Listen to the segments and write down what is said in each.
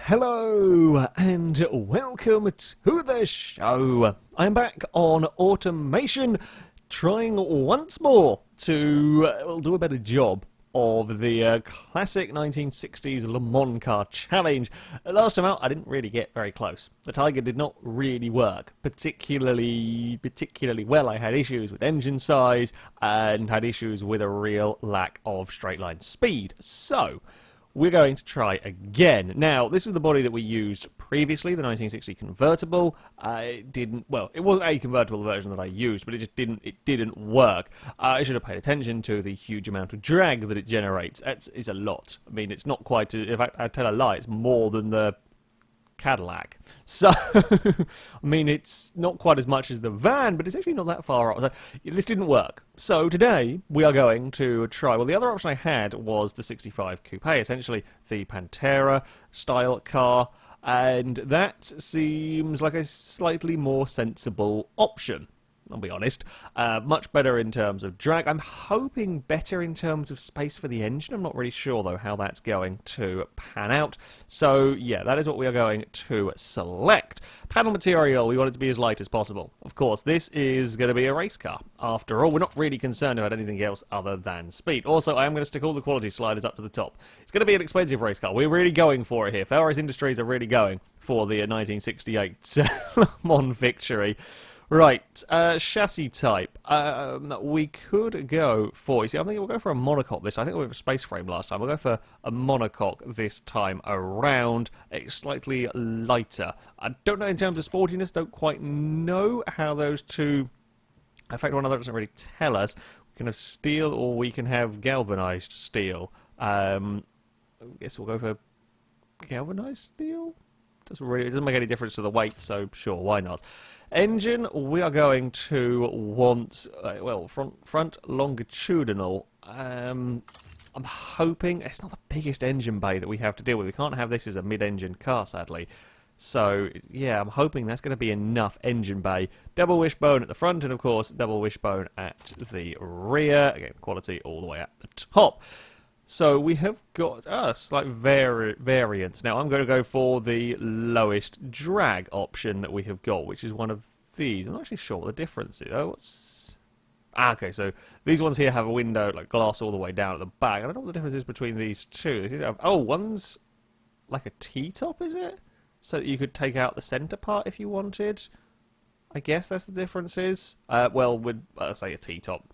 Hello and welcome to the show. I'm back on automation, trying once more to do a better job of the classic 1960s Le Mans car challenge. Last time out, I didn't really get very close. The Tiger did not really work particularly well. I had issues with engine size and had issues with a real lack of straight line speed. So we're going to try again. Now, this is the body that we used previously, the 1960 convertible. It wasn't a convertible version that I used, but it didn't work. I should have paid attention to the huge amount of drag that it generates. It's a lot. I mean, it's not quite, in fact, I tell a lie, it's more than the Cadillac. So, I mean, it's not quite as much as the van, but it's actually not that far off. So, this didn't work. So today, we are going to try, well, the other option I had was the 65 Coupe, essentially the Pantera style car, and that seems like a slightly more sensible option. I'll be honest. Much better in terms of drag. I'm hoping better in terms of space for the engine. I'm not really sure, though, how that's going to pan out. So, yeah, that is what we are going to select. Panel material, we want it to be as light as possible. Of course, this is going to be a race car. After all, we're not really concerned about anything else other than speed. Also, I am going to stick all the quality sliders up to the top. It's going to be an expensive race car. We're really going for it here. FailRace Industries are really going for the 1968 Le Mans victory. Right, chassis type. We could go for, you see, I think we'll go for a monocoque this. I think we were a space frame last time. We'll go for a monocoque this time around. It's slightly lighter. I don't know in terms of sportiness, don't quite know how those two, in fact, one of those doesn't really tell us. We can have steel or we can have galvanized steel. I guess we'll go for galvanized steel? It doesn't make any difference to the weight, so sure, why not? Engine, we are going to want, front longitudinal. I'm hoping, it's not the biggest engine bay that we have to deal with. We can't have this as a mid-engine car, sadly. So, yeah, I'm hoping that's going to be enough engine bay. Double wishbone at the front, and of course, double wishbone at the rear. Again, quality all the way at the top. So we have got slight variance. Now I'm going to go for the lowest drag option that we have got, which is one of these. I'm not actually sure what the difference is. Okay, so these ones here have a window, like glass all the way down at the back. I don't know what the difference is between these two. They seem to have, one's like a T-top, is it? So that you could take out the centre part if you wanted. I guess that's the difference is. I'd say a T-top.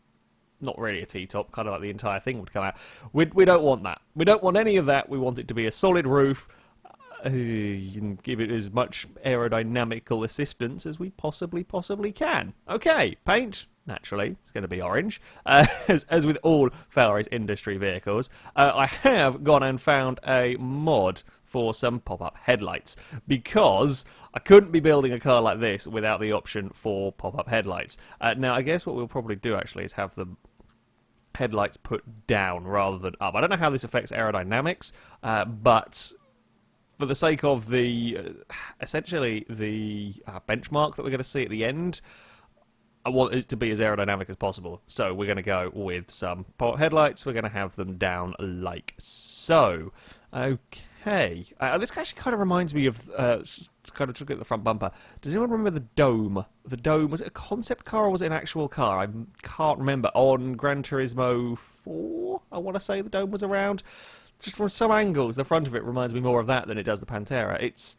Not really a T-top, kind of like the entire thing would come out. We don't want that. We don't want any of that. We want it to be a solid roof. And give it as much aerodynamical assistance as we possibly can. Okay, paint. Naturally, it's going to be orange, as with all FailRace Industry vehicles. I have gone and found a mod for some pop-up headlights, because I couldn't be building a car like this without the option for pop-up headlights. Now, I guess what we'll probably do, actually, is have the headlights put down rather than up. I don't know how this affects aerodynamics, but for the sake of the, essentially, the benchmark that we're going to see at the end, I want it to be as aerodynamic as possible. So we're going to go with some pop headlights. We're going to have them down like so. Okay. This actually kind of reminds me of, kind of took at the front bumper. Does anyone remember the Dome? The Dome, was it a concept car or was it an actual car? I can't remember. On Gran Turismo 4, I want to say the Dome was around. Just from some angles, the front of it reminds me more of that than it does the Pantera. It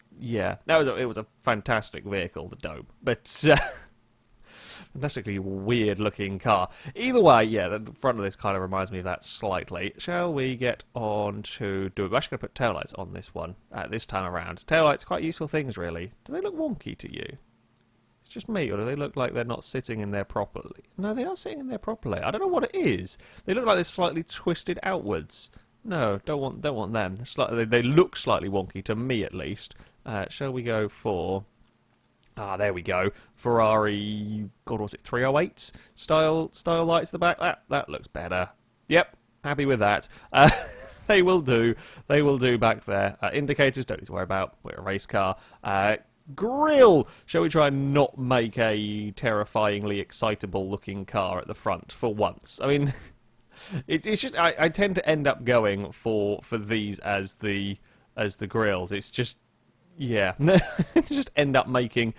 was a fantastic vehicle, the Dome. But fantastically weird-looking car. Either way, yeah, the front of this kind of reminds me of that slightly. Shall we get on to do it? We're actually going to put taillights on this one this time around. Taillights, quite useful things, really. Do they look wonky to you? It's just me, or do they look like they're not sitting in there properly? No, they are sitting in there properly. I don't know what it is. They look like they're slightly twisted outwards. No, don't want them. They look slightly wonky, to me at least. Shall we go for... there we go. Ferrari, God, was it 308s style lights at the back? That looks better. Yep, happy with that. They will do. They will do back there. Indicators, don't need to worry about. We're a race car. Grille! Shall we try and not make a terrifyingly excitable looking car at the front for once? I mean, it's just, I tend to end up going for these as the grills. It's just Yeah, just end up making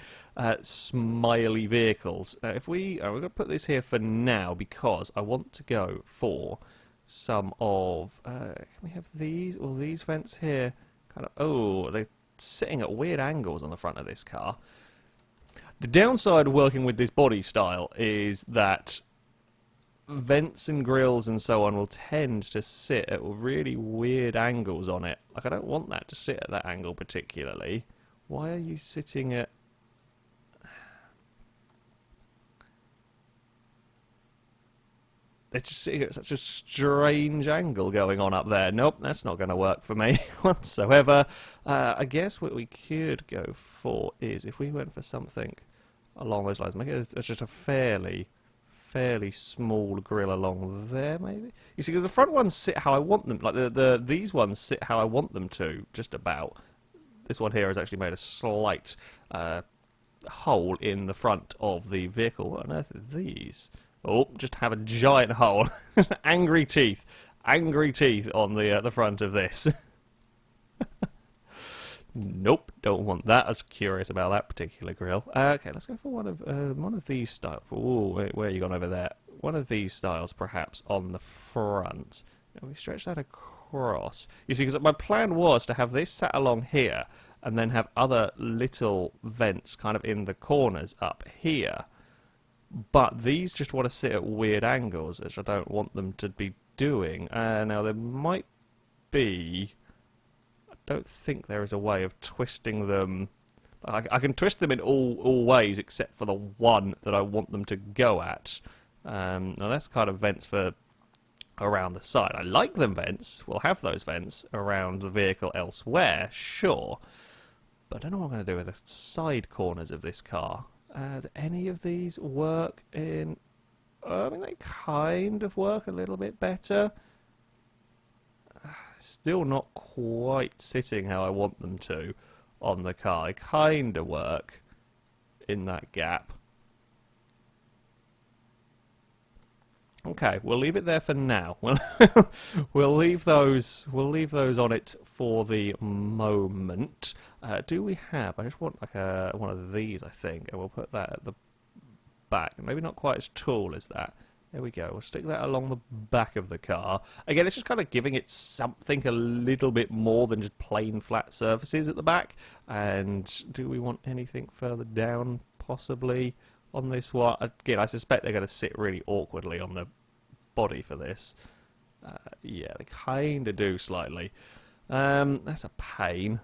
smiley vehicles. Now, if we're going to put this here for now because I want to go for some of. Can we have these or these vents here? Kind of. Oh, they're sitting at weird angles on the front of this car. The downside of working with this body style is that vents and grills and so on will tend to sit at really weird angles on it. Like, I don't want that to sit at that angle particularly. Why are you sitting at... They're just sitting at such a strange angle going on up there. Nope, that's not going to work for me whatsoever. I guess what we could go for is, if we went for something along those lines, make it just a fairly small grill along there, maybe. You see, 'cause the front ones sit how I want them. Like these ones sit how I want them to, just about. This one here has actually made a slight hole in the front of the vehicle. What on earth are these? Oh, just have a giant hole. Angry teeth on the front of this. Nope, don't want that. I was curious about that particular grill. Okay, let's go for one of these styles. Ooh, where are you gone over there? One of these styles, perhaps, on the front. And we stretch that across. You see, because my plan was to have this sat along here, and then have other little vents kind of in the corners up here. But these just want to sit at weird angles, which I don't want them to be doing. Now, there might be... don't think there is a way of twisting them. I can twist them in all ways except for the one that I want them to go at. Now that's kind of vents for around the side. I like them vents. We'll have those vents around the vehicle elsewhere, sure. But I don't know what I'm going to do with the side corners of this car. Do any of these work in... I mean, they kind of work a little bit better. Still not quite sitting how I want them to on the car. They kind of work in that gap. Okay, we'll leave it there for now. We'll leave those on it for the moment. Do we have? I just want like one of these, I think, and we'll put that at the back. Maybe not quite as tall as that. There we go. We'll stick that along the back of the car. Again, it's just kind of giving it something a little bit more than just plain flat surfaces at the back. And do we want anything further down, possibly, on this one? Again, I suspect they're going to sit really awkwardly on the body for this. Yeah, they kind of do slightly. That's a pain.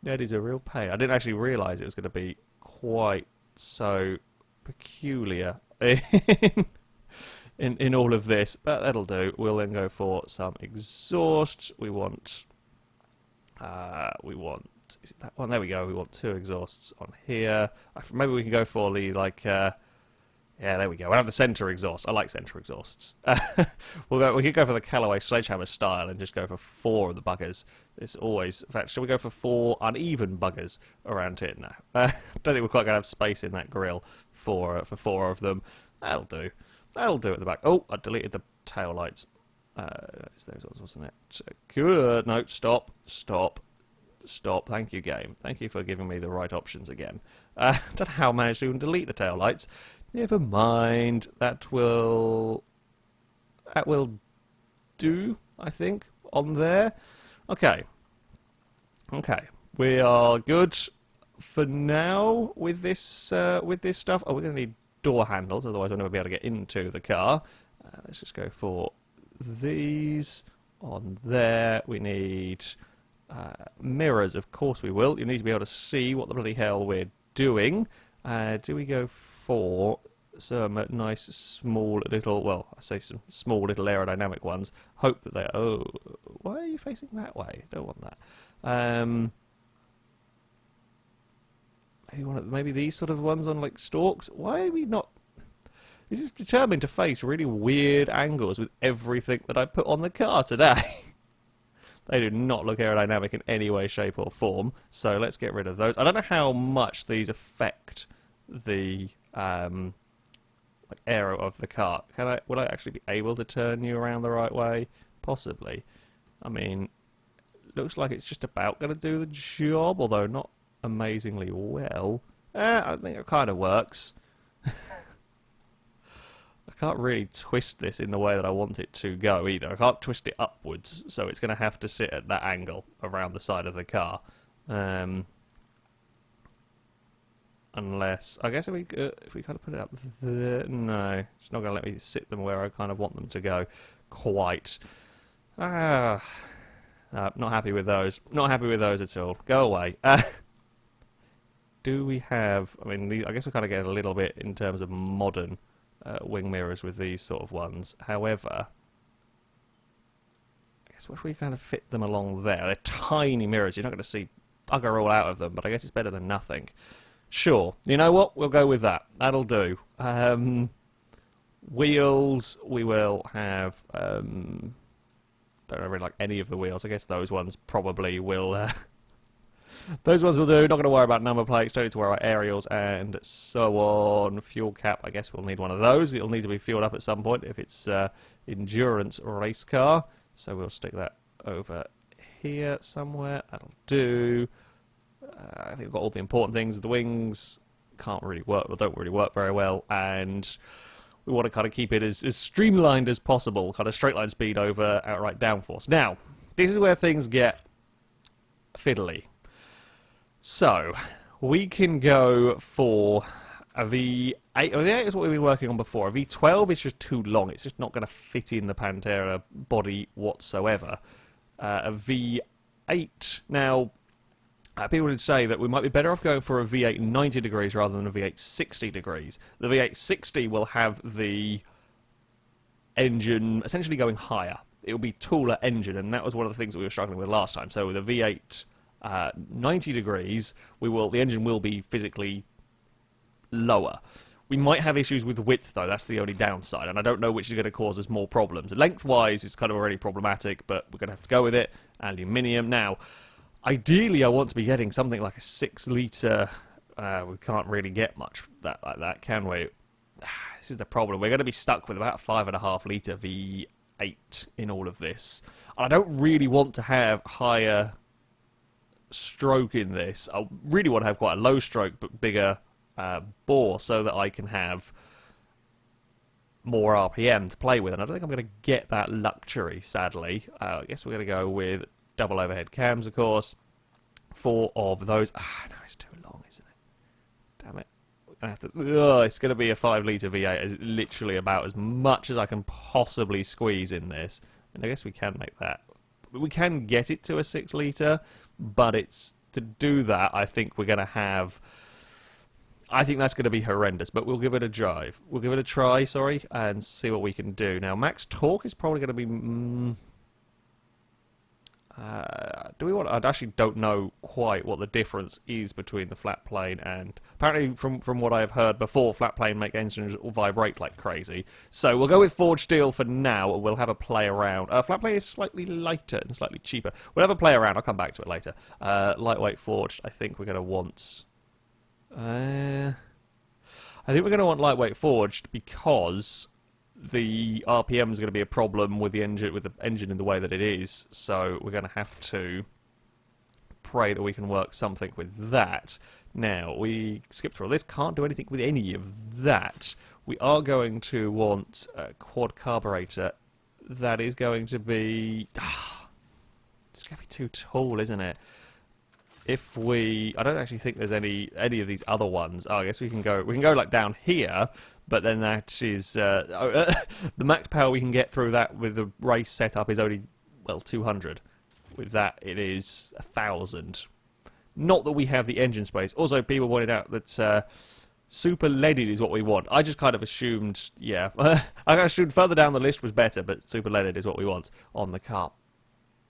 That is a real pain. I didn't actually realise it was going to be quite so peculiar in all of this, but that'll do. We'll then go for some exhaust. We want is it that one? There we go. We want 2 exhausts on here. Maybe we can go for the yeah, there we go. We'll have the centre exhaust. I like centre exhausts. We could go for the Callaway Sledgehammer style and just go for 4 of the buggers. It's always... In fact, shall we go for 4 uneven buggers around here? No. Don't think we're quite going to have space in that grill for 4 of them. That'll do. That'll do at the back. Oh, I deleted the tail lights. It's those ones, wasn't it? Good. No, stop. Thank you, game. Thank you for giving me the right options again. Don't know how I managed to even delete the tail lights. Never mind. That will do, I think, on there. Okay. We are good for now with this stuff. Oh, we're going to need door handles, otherwise we'll never be able to get into the car. Let's just go for these on there. We need mirrors, of course we will. You need to be able to see what the bloody hell we're doing. Do we go for some nice small little, well, I say some small little aerodynamic ones. Hope that they... Oh, why are you facing that way? Don't want that. Maybe these sort of ones on like stalks. Why are we not... This is determined to face really weird angles with everything that I put on the car today. They do not look aerodynamic in any way, shape or form. So let's get rid of those. I don't know how much these affect the like aero of the car. Would I actually be able to turn you around the right way? Possibly. I mean, looks like it's just about going to do the job, although not amazingly well. I think it kind of works. I can't really twist this in the way that I want it to go either. I can't twist it upwards, so it's going to have to sit at that angle around the side of the car. Unless, I guess if we kind of put it up there, no, it's not going to let me sit them where I kind of want them to go quite. No, not happy with those. Not happy with those at all. Go away. Do we have, I mean, I guess we kind of get a little bit in terms of modern wing mirrors with these sort of ones. However, I guess if we kind of fit them along there, they're tiny mirrors. You're not going to see bugger all out of them, but I guess it's better than nothing. Sure. You know what? We'll go with that. That'll do. Wheels, we will have... don't really like any of the wheels. I guess those ones probably will... those ones will do. Not going to worry about number plates. Don't need to worry about aerials and so on. Fuel cap, I guess we'll need one of those. It'll need to be fueled up at some point if it's endurance race car. So we'll stick that over here somewhere. That'll do. I think we've got all the important things. The wings can't really work, or don't really work very well, and we want to kind of keep it as streamlined as possible, kind of straight line speed over outright downforce. Now, this is where things get fiddly. So, we can go for a V8. Oh, V8 is what we've been working on before. A V12 is just too long. It's just not going to fit in the Pantera body whatsoever. A V8, now... people would say that we might be better off going for a V8 90 degrees rather than a V8 60 degrees. The V8 60 will have the engine essentially going higher. It will be taller engine, and that was one of the things that we were struggling with last time. So with a V8 90 degrees, the engine will be physically lower. We might have issues with width, though. That's the only downside, and I don't know which is going to cause us more problems. Lengthwise, it's kind of already problematic, but we're going to have to go with it. Aluminium. Now, ideally, I want to be getting something like a 6-litre. We can't really get much like that, can we? This is the problem. We're going to be stuck with about a 5.5-litre V8 in all of this. I don't really want to have higher stroke in this. I really want to have quite a low stroke but bigger bore so that I can have more RPM to play with. And I don't think I'm going to get that luxury, sadly. I guess we're going to go with double overhead cams, of course. 4 of those. No, it's too long, isn't it? Damn it. We're gonna have to, it's going to be a 5-litre V8. It's literally about as much as I can possibly squeeze in this. And I guess we can make that. We can get it to a 6-litre, but to do that, I think we're going to have... I think that's going to be horrendous, but we'll give it a drive. We'll give it a try, and see what we can do. Now, max torque is probably going to be... do we want? I actually don't know quite what the difference is between the flat plane and... Apparently, from what I've heard before, flat plane make engines vibrate like crazy. So we'll go with forged steel for now, and we'll have a play around. Flat plane is slightly lighter and slightly cheaper. We'll have a play around. I'll come back to it later. Lightweight forged, I think we're going to want... I think we're going to want lightweight forged because the RPM is going to be a problem with the engine in the way that it is. So we're going to have to pray that we can work something with that. Now we skip through all this. Can't do anything with any of that. We are going to want a quad carburetor. That is going to be... it's going to be too tall, isn't it? If I don't actually think there's any of these other ones. Oh, I guess we can go like down here, but then that is the max power we can get through that with the race setup is only 200. With that, it is 1,000. Not that we have the engine space. Also, people pointed out that super leaded is what we want. I just kind of assumed, yeah, I assumed further down the list was better, but super leaded is what we want on the car.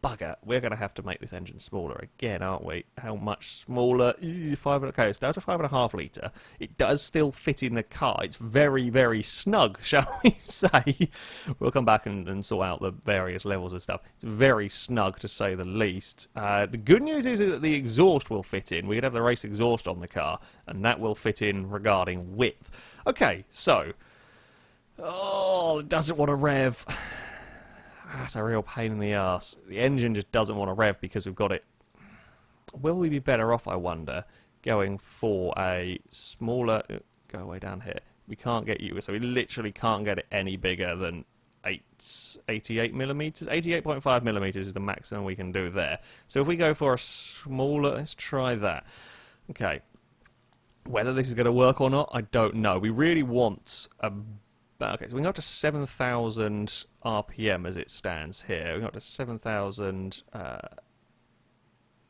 Bugger, we're going to have to make this engine smaller again, aren't we? How much smaller? Okay, it's down to 5.5 litre. It does still fit in the car. It's very, very snug, shall we say? We'll come back and sort out the various levels of stuff. It's very snug, to say the least. The good news is that the exhaust will fit in. We could have the race exhaust on the car, and that will fit in regarding width. Okay, so... Oh, it doesn't want to rev. That's a real pain in the arse. The engine just doesn't want to rev because we've got it. Will we be better off, I wonder, going for a smaller... Go away down here. We can't get you... So we literally can't get it any bigger than 88 millimeters. 88.5 millimeters is the maximum we can do there. So if we go for a smaller... Let's try that. Okay. Whether this is going to work or not, I don't know. We really want a... Okay, so we can go up to 7,000 RPM as it stands here. We can go up to 7,000...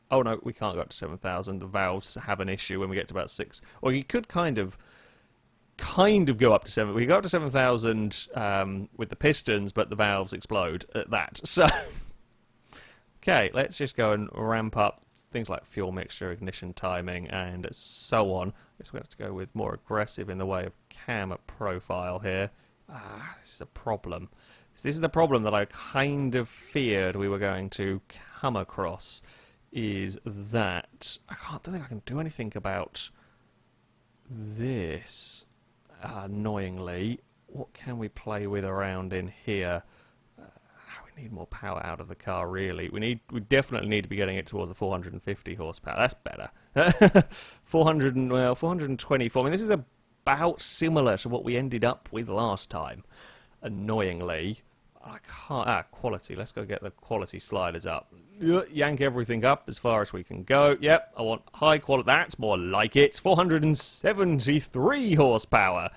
Oh no, we can't go up to 7,000. The valves have an issue when we get to about 6. Or you could kind of go up to 7. We can go up to 7,000 with the pistons, but the valves explode at that. So, okay, let's just go and ramp up things like fuel mixture, ignition timing, and so on. I guess we have to go with more aggressive in the way of camera profile here. This is a problem. This is the problem that I kind of feared we were going to come across. Is that I don't think I can do anything about this. Annoyingly, what can we play with around in here? We need more power out of the car. Really, we definitely need to be getting it towards the 450 horsepower. That's better. 424. I mean, this is about similar to what we ended up with last time. Annoyingly. I can't... quality. Let's go get the quality sliders up. Yank everything up as far as we can go. Yep, I want high quality. That's more like it. 473 horsepower.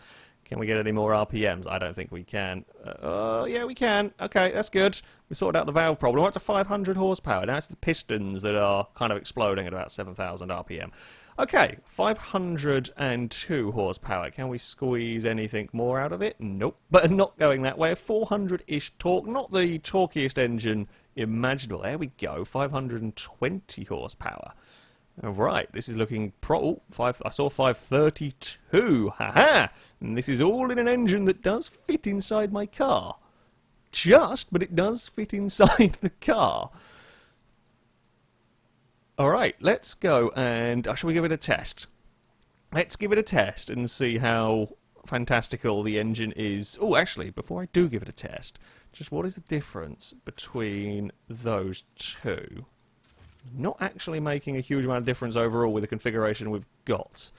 Can we get any more RPMs? I don't think we can. Yeah, we can. Okay, that's good. We sorted out the valve problem. We're up to 500 horsepower. Now it's the pistons that are kind of exploding at about 7,000 RPM. Okay, 502 horsepower. Can we squeeze anything more out of it? Nope. But not going that way. 400-ish torque. Not the torquiest engine imaginable. There we go. 520 horsepower. All right, this is looking I saw 532. Haha! And this is all in an engine that does fit inside my car. But it does fit inside the car. Alright, let's go and... shall we give it a test? Let's give it a test and see how fantastical the engine is. Oh, actually, before I do give it a test, just what is the difference between those two? Not actually making a huge amount of difference overall with the configuration we've got.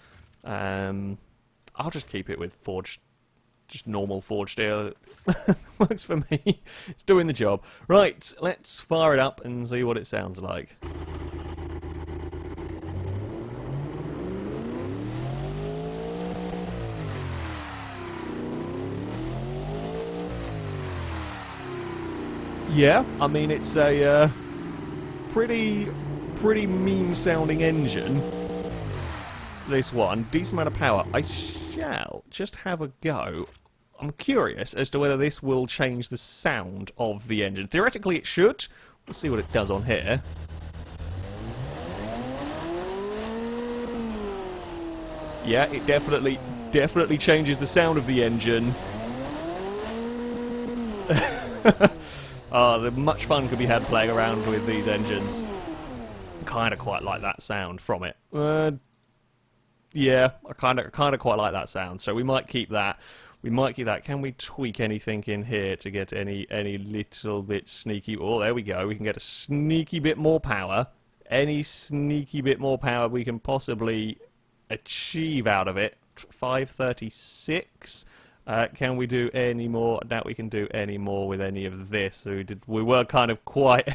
I'll just keep it with forged... Just normal forged steel. Works for me. It's doing the job. Right, let's fire it up and see what it sounds like. Yeah, I mean, it's a pretty mean-sounding engine, this one. Decent amount of power. I shall just have a go. I'm curious as to whether this will change the sound of the engine. Theoretically, it should. We'll see what it does on here. Yeah, it definitely changes the sound of the engine. Much fun could be had playing around with these engines. Kind of quite like that sound from it. Yeah, I kind of quite like that sound. So we might keep that. Can we tweak anything in here to get any little bit sneaky? Oh, there we go. We can get a sneaky bit more power. Any sneaky bit more power we can possibly achieve out of it. 536. Can we do any more? I doubt we can do any more with any of this. We were kind of quite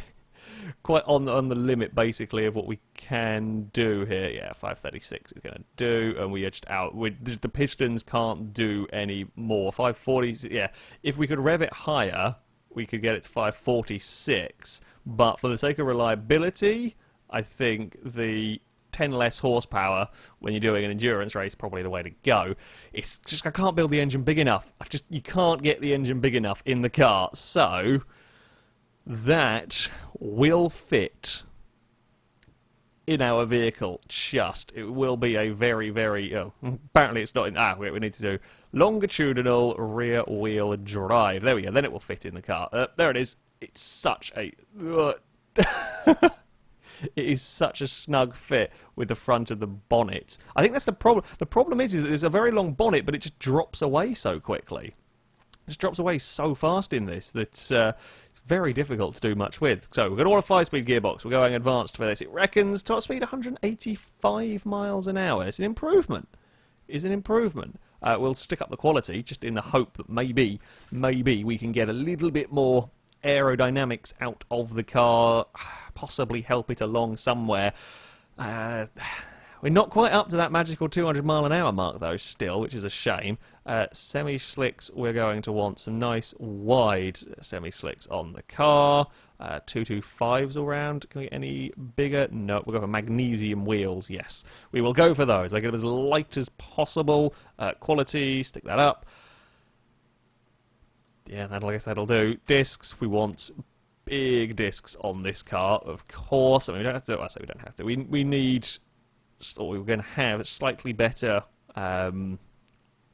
on the limit, basically, of what we can do here. Yeah, 536 is going to do, and we are just out. The pistons can't do any more. 540s, yeah. If we could rev it higher, we could get it to 546. But for the sake of reliability, I think the 10 less horsepower when you're doing an endurance race probably the way to go. It's just I can't build the engine big enough. You can't get the engine big enough in the car. So that will fit in our vehicle. It will be a very, very... apparently it's not in... we need to do longitudinal rear wheel drive. There we go. Then it will fit in the car. There it is. It's such a... It is such a snug fit with the front of the bonnet. I think that's the problem. The problem is that there's a very long bonnet, but it just drops away so quickly. It just drops away so fast in this that it's very difficult to do much with. So we've got all a 5-speed gearbox. We're going advanced for this. It reckons top speed 185 miles an hour. It's an improvement. We'll stick up the quality just in the hope that maybe we can get a little bit more aerodynamics out of the car, possibly help it along somewhere. We're not quite up to that magical 200 mile an hour mark though still, which is a shame. Semi-slicks, we're going to want some nice wide semi-slicks on the car. 225s all round. Can we get any bigger? No, we'll go for magnesium wheels, yes. We will go for those. Make it as light as possible. Quality, stick that up. Yeah, I guess that'll do. Discs, we want big discs on this car, of course. I mean, we don't have to do it. I say we don't have to. We need, or we're going to have slightly better,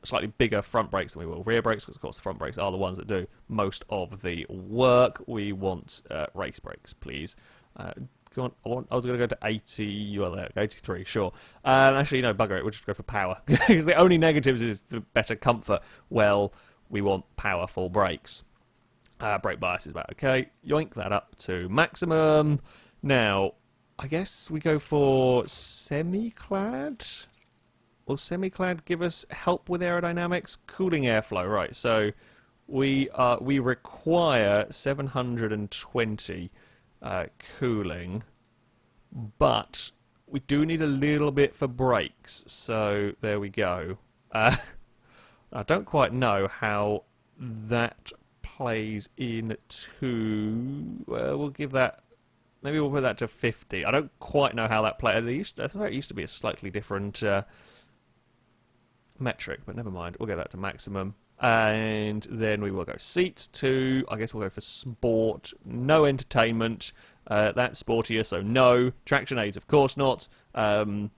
slightly bigger front brakes than we will rear brakes, because of course the front brakes are the ones that do most of the work. We want race brakes, please. Go on, I was going to go to 80, well, there, 83, sure. Actually, no, bugger it, we'll just go for power. Because the only negatives is the better comfort. Well, we want powerful brakes. Brake bias is about okay. Yoink that up to maximum. Now, I guess we go for semi-clad. Will semi-clad give us help with aerodynamics? Cooling airflow, right. So we require 720 cooling, but we do need a little bit for brakes. So there we go. I don't quite know how that plays into... we'll give that... Maybe we'll put that to 50. I don't quite know how that plays. I thought it used to be a slightly different metric, but never mind. We'll get that to maximum. And then we will go seats to... I guess we'll go for sport. No entertainment. That's sportier, so no. Traction aids, of course not. I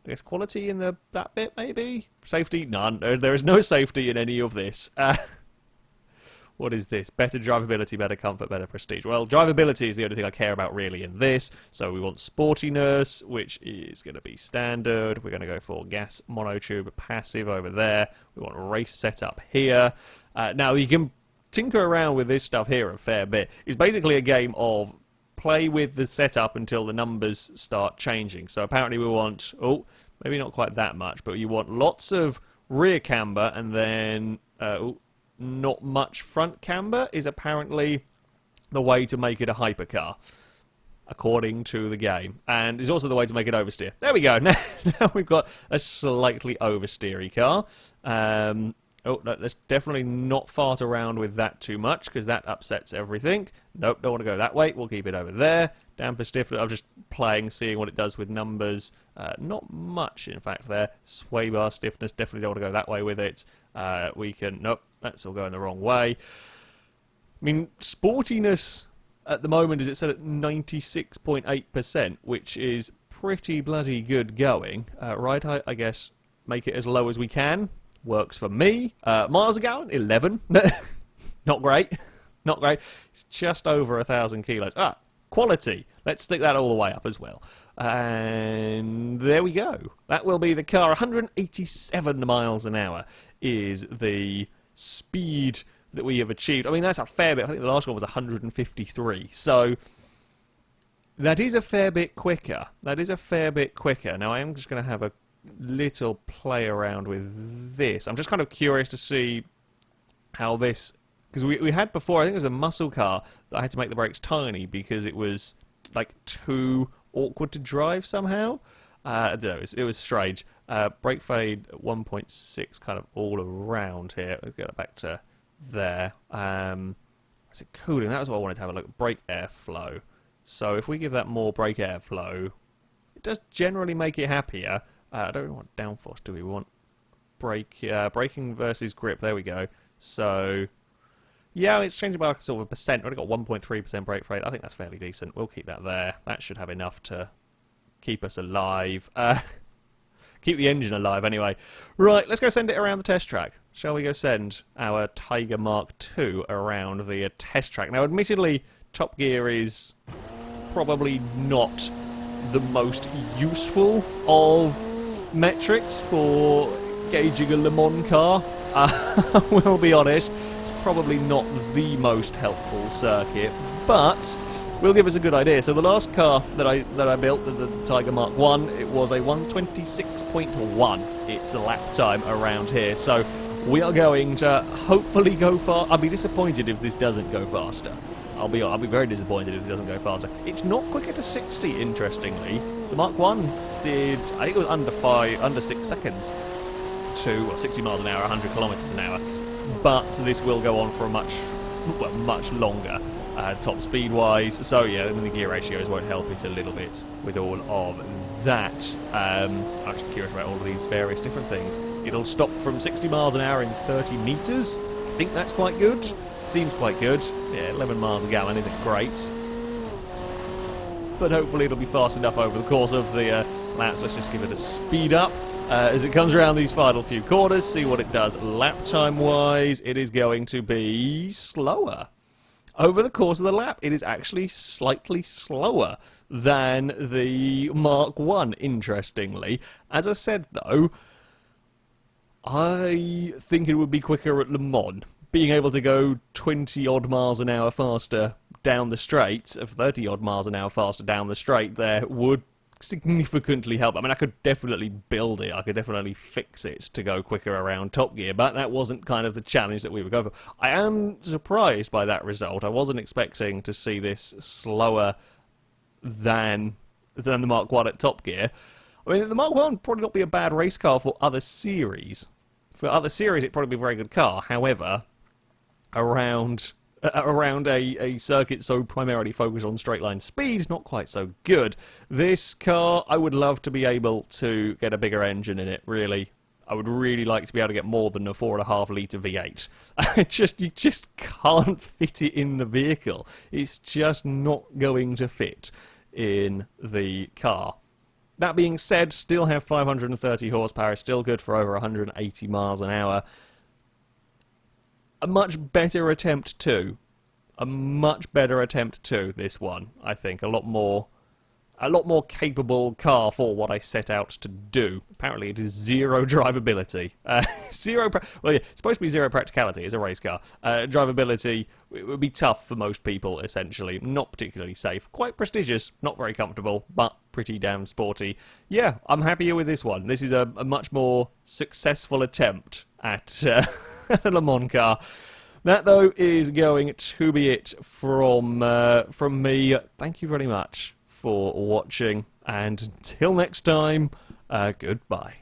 guess quality in that bit, maybe? Safety? None. There is no safety in any of this. What is this? Better drivability, better comfort, better prestige. Well, drivability is the only thing I care about really in this. So we want sportiness, which is going to be standard. We're going to go for gas monotube passive over there. We want race setup here. Now, you can tinker around with this stuff here a fair bit. It's basically a game of play with the setup until the numbers start changing. So apparently we want, oh, maybe not quite that much, but you want lots of rear camber and then, not much front camber is apparently the way to make it a hypercar, according to the game. And is also the way to make it oversteer. There we go. Now we've got a slightly oversteery car. Oh, no, let's definitely not fart around with that too much, because that upsets everything. Nope, don't want to go that way. We'll keep it over there. Damper stiffness, I'm just playing, seeing what it does with numbers. Not much, in fact, there. Sway bar stiffness, definitely don't want to go that way with it. We can... Nope, that's all going the wrong way. I mean, sportiness at the moment is it's set at 96.8%, which is pretty bloody good going. Right, I guess make it as low as we can. Works for me. Miles a gallon, 11. Not great. Not great. It's just over 1,000 kilos. Quality. Let's stick that all the way up as well. And there we go. That will be the car. 187 miles an hour is the speed that we have achieved. I mean, that's a fair bit. I think the last one was 153. So that is a fair bit quicker. That is a fair bit quicker. Now, I am just going to have a little play around with this. I'm just kind of curious to see how this... Because we had before, I think it was a muscle car that I had to make the brakes tiny because it was like too awkward to drive somehow. I don't know, it was strange. Brake fade 1.6 kind of all around here. Let's get that back to there. Is it cooling? That was what I wanted to have a look at. Brake airflow. So if we give that more brake airflow, it does generally make it happier. I don't really want downforce, do we? We want braking versus grip. There we go. So... yeah, it's changing by like sort of a percent. We've already got 1.3% brake fade. I think that's fairly decent. We'll keep that there. That should have enough to keep us alive. Keep the engine alive, anyway. Right, let's go send it around the test track. Shall we go send our Tiger Mark II around the test track? Now, admittedly, Top Gear is probably not the most useful of metrics for gauging a Le Mans car. We'll be honest. probably not the most helpful circuit, but will give us a good idea. So the last car that I built, the Tiger Mark 1, it was a 126.1. It's a lap time around here, so we are going to hopefully go far. I'll be disappointed if this doesn't go faster. I'll be very disappointed if it doesn't go faster. It's not quicker to 60, interestingly. The Mark 1 did, I think it was under 6 seconds to 60 miles an hour, 100 kilometers an hour. But this will go on for a much longer top speed wise. So yeah, the gear ratios won't help it a little bit with all of that. I'm just curious about all of these various different things. It'll stop from 60 miles an hour in 30 meters. I think that's quite good. Seems quite good. Yeah, 11 miles a gallon isn't great. But hopefully it'll be fast enough over the course of the laps. Let's just give it a speed up as it comes around these final few corners. See what it does lap time wise. It is going to be slower. Over the course of the lap, it is actually slightly slower than the Mark 1, interestingly. As I said, though, I think it would be quicker at LeMans. Being able to go 20-odd miles an hour faster down the straight, of 30-odd miles an hour faster down the straight there, would significantly help. I mean, I could definitely build it. I could definitely fix it to go quicker around Top Gear, but that wasn't kind of the challenge that we were going for. I am surprised by that result. I wasn't expecting to see this slower than the Mark 1 at Top Gear. I mean, the Mark 1 would probably not be a bad race car for other series. For other series, it'd probably be a very good car. However, around a circuit so primarily focused on straight line speed, not quite so good. This car, I would love to be able to get a bigger engine in it, really. I would really like to be able to get more than a 4.5 litre V8. You just can't fit it in the vehicle. It's just not going to fit in the car. That being said, still have 530 horsepower, still good for over 180 miles an hour. A much better attempt to, this one, I think. A lot more capable car for what I set out to do. Apparently it is zero drivability. It's supposed to be zero practicality. It's a race car. Drivability, it would be tough for most people, essentially. Not particularly safe. Quite prestigious, not very comfortable, but pretty damn sporty. Yeah, I'm happier with this one. This is a much more successful attempt at a Le Mans car. That, though, is going to be it from me. Thank you very much for watching, and until next time, goodbye.